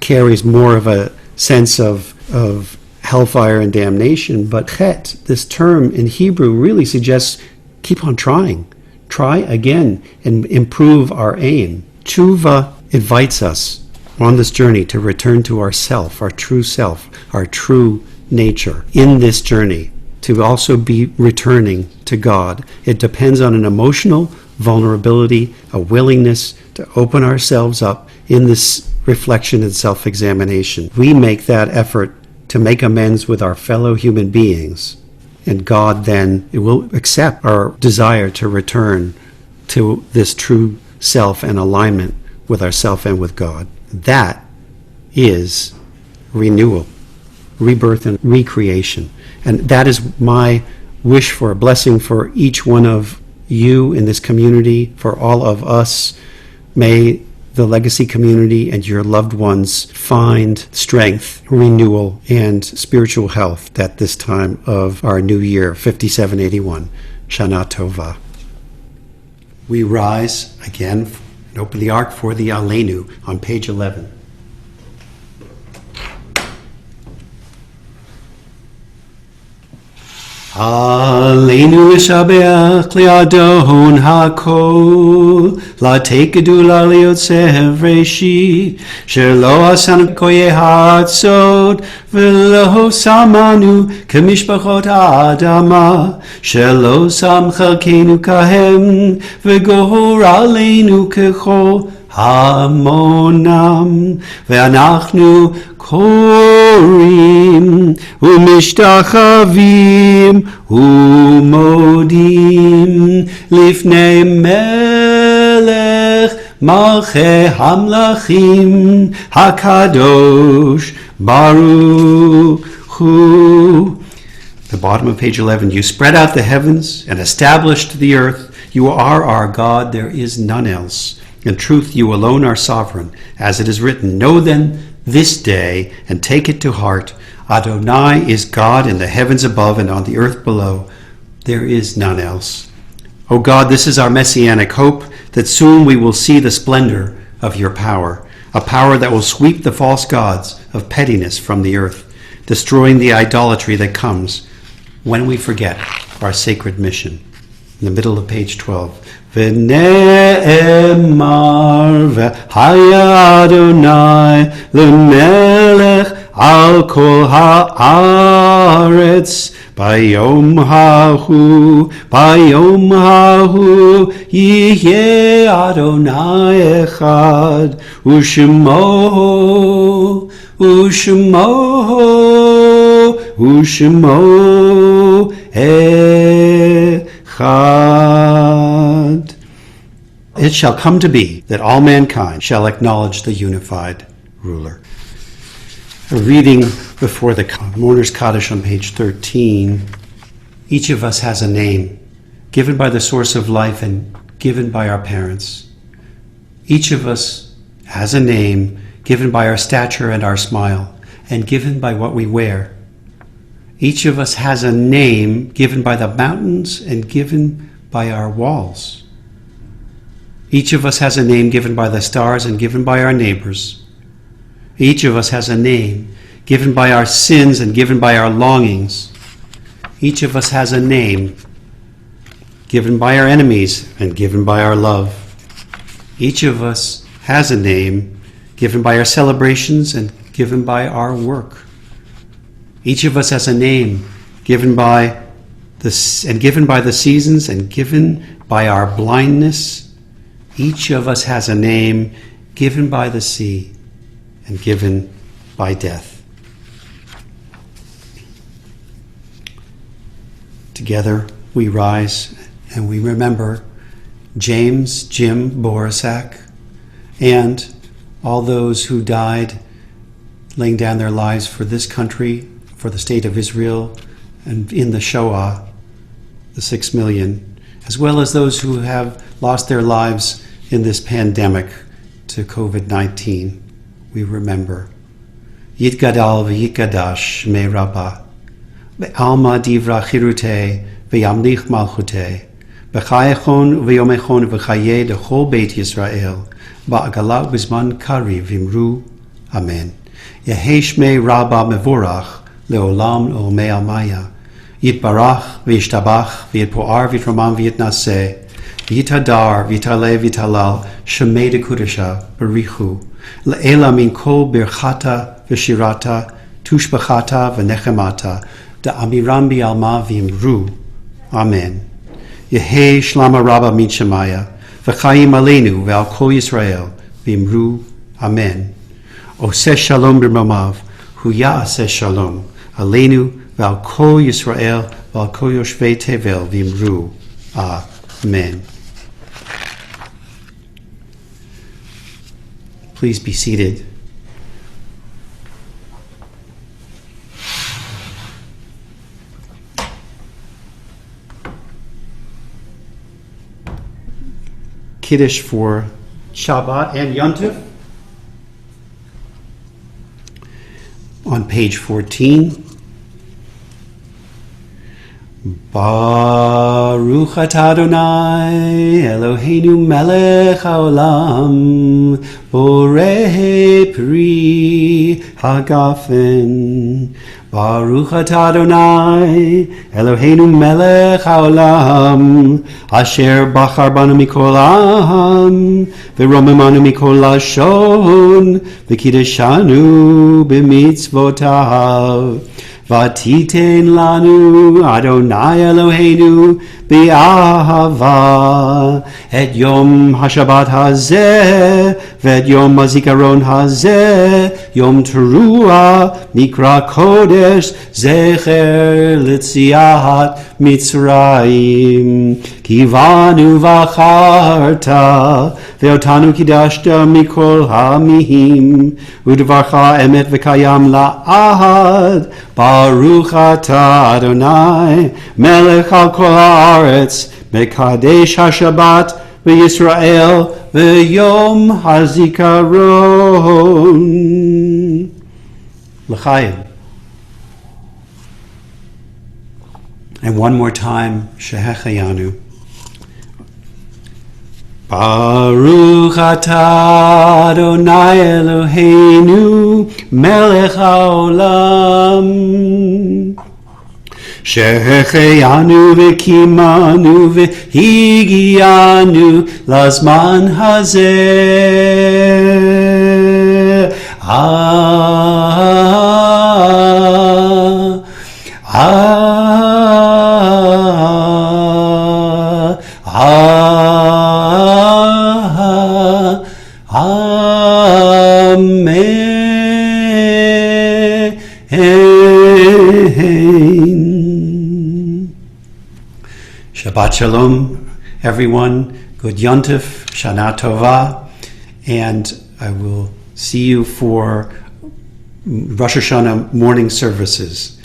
Speaker 1: carries more of a sense of hellfire and damnation, but chet, this term in Hebrew, really suggests keep on trying. Try again and improve our aim. Tshuva invites us on this journey to return to ourself, our true nature. In this journey, to also be returning to God, it depends on an emotional vulnerability, a willingness to open ourselves up in this reflection and self-examination. We make that effort to make amends with our fellow human beings, and God then will accept our desire to return to this true self and alignment with ourself and with God. That is renewal, rebirth, and recreation. And that is my wish for a blessing for each one of you in this community, for all of us. May the legacy community and your loved ones find strength, renewal, and spiritual health at this time of our new year, 5781, Shana Tova. We rise again and open the ark for the Aleinu on page 11. Aleinu Yishabeach Li'adon HaKol La'tekedu La'liotzev Reshi Shelo Asan Koye Hatzot V'lo Samanu K'mishpachot Adama Shelo Sam Chalkeinu Kahem V'gohor Aleinu Kechol Hamonam Ve'anachnu Korim Umishtachavim Umodim Lifnei Melech Malchei Hamlachim Hakadosh Baruch Hu. The bottom of page 11. You spread out the heavens and established the earth. You are our God, there is none else. In truth, you alone are sovereign. As it is written, know then this day and take it to heart. Adonai is God in the heavens above and on the earth below. There is none else. O God, this is our messianic hope, that soon we will see the splendor of your power, a power that will sweep the false gods of pettiness from the earth, destroying the idolatry that comes when we forget our sacred mission. In the middle of page 12. V'ne'emar v'haya Adonai l'melech al kol ha'aretz bayom hahu yihyeh Adonai echad u'shemo echad. It shall come to be that all mankind shall acknowledge the unified ruler. A reading before the Mourner's Kaddish on page 13. Each of us has a name given by the source of life and given by our parents. Each of us has a name given by our stature and our smile and given by what we wear. Each of us has a name given by the mountains and given by our walls. Each of us has a name given by the stars and given by our neighbors. Each of us has a name given by our sins and given by our longings. Each of us has a name given by our enemies and given by our love. Each of us has a name given by our celebrations and given by our work. Each of us has a name given by the seasons and given by our blindness. Each of us has a name given by the sea and given by death. Together we rise and we remember James Jim Borisak and all those who died laying down their lives for this country, for the state of Israel, and in the Shoah, the 6 million, as well as those who have lost their lives in this pandemic to COVID-19. We remember. Yitgadal v'yitgadash me rabbah, be'alma divra chirute v'yamlich malchute, b'chayechon v'yomechon v'chaye dechol Beit Yisrael, ba'agalat v'zman kari v'imru. Amen. Yehesh me rabbah mevorach leolam olmei amaya, yitbarach v'yishtabach v'yitpoar v'yitramam v'yitnaseh, V'yitadar, v'yitale, v'yitalal, shemei de kudesha, barichu, Le'ela min kol birchata v'shirata tushbachata v'nechemata da'amiram bi'alma v'imru. Amen. Yehi shlama rabba min shemaya v'chayim aleinu ve'al kol Yisrael v'imru. Amen. Oseh shalom b'mamav hu ya'aseh shalom aleinu ve'al kol Yisrael ve'al kol yoshvei tevel v'imru. Amen. Please be seated. Kiddush for Shabbat and Yontif on page 14. Baruch atah Adonai Eloheinu melech haolam borei pri hagafen. Baruch atah Adonai Eloheinu melech haolam asher bachar banu mikol ha'am v'romemanu mikol lashon v'kiddeshanu b'mitzvotav. Vatiten lanu Adonai Eloheinu bi'ahava et yom hashabat hazeh v'et yom hazikaron hazeh yom teruah mikra kodesh zecher litziat Mitzrayim kivanu v'acharta ve'otanu kidashta mikol hamihim udvarcha emet v'kayam la'ad. Baruch atah Adonai melech al kol haaretz mekadesh hashabat v'Yisrael v'yom hazikaron. L'chaim. And one more time, Shehechayanu. Baruch atah Adonai Eloheinu melech haolam Shehechayanu v'kimanu v'higianu lazman hazeh. Shabbat Shalom, everyone. Good Yontif, Shana Tova, and I will see you for Rosh HaShanah morning services.